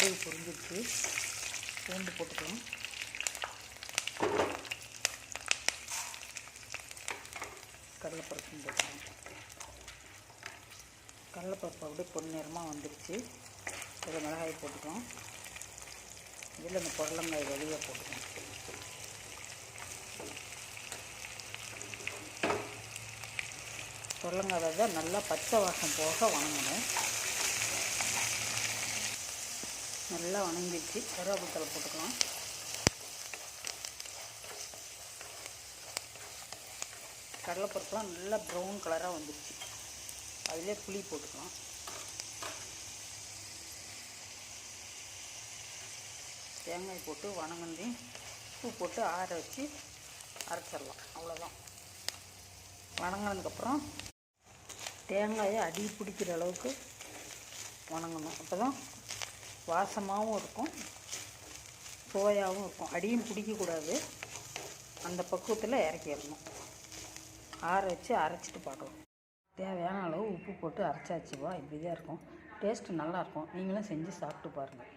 கடுகு பொரிஞ்சிருச்சு. பூண்டு போட்டுக்கலாம். கடலைப்பருப்பும் போட்டுக்கலாம். கடலைப்பருப்பு அப்படியே பொன்னிறமாக வந்துருச்சு. இதில் மிளகாய் போட்டுக்கலாம். இதில் இந்த புடலங்காய் வெளியே போட்டுக்கலாம். புடலங்காய் விதை நல்லா பச்சை வாசம் போக வணங்கணும். நல்லா வணங்கிடுச்சு. கருவேப்பிலை போட்டுக்கலாம். கடலைப்பருப்புலாம் நல்லா ப்ரௌன் கலராக வந்துடுச்சு. அதிலே புளி போட்டுக்கலாம். தேங்காய் போட்டு வணங்கி உப்பு போட்டு ஆற வச்சு அரைச்சிடலாம். அவ்வளோதான். வணங்கினதுக்கப்புறம் தேங்காயை அடி பிடிக்கிற அளவுக்கு வணங்கணும். அப்போ தான் வாசமாகவும் இருக்கும், சுவையாகவும் இருக்கும். அடியும் பிடிக்கக்கூடாது. அந்த பக்குவத்தில் இறக்கிடணும். ஆற வச்சு அரைச்சிட்டு பார்க்கலாம். தேவையான அளவு உப்பு போட்டு அரைச்சாச்சுவா. இப்படி தான் இருக்கும். டேஸ்ட்டு நல்லாயிருக்கும். நீங்களும் செஞ்சு சாப்பிட்டு பாருங்கள்.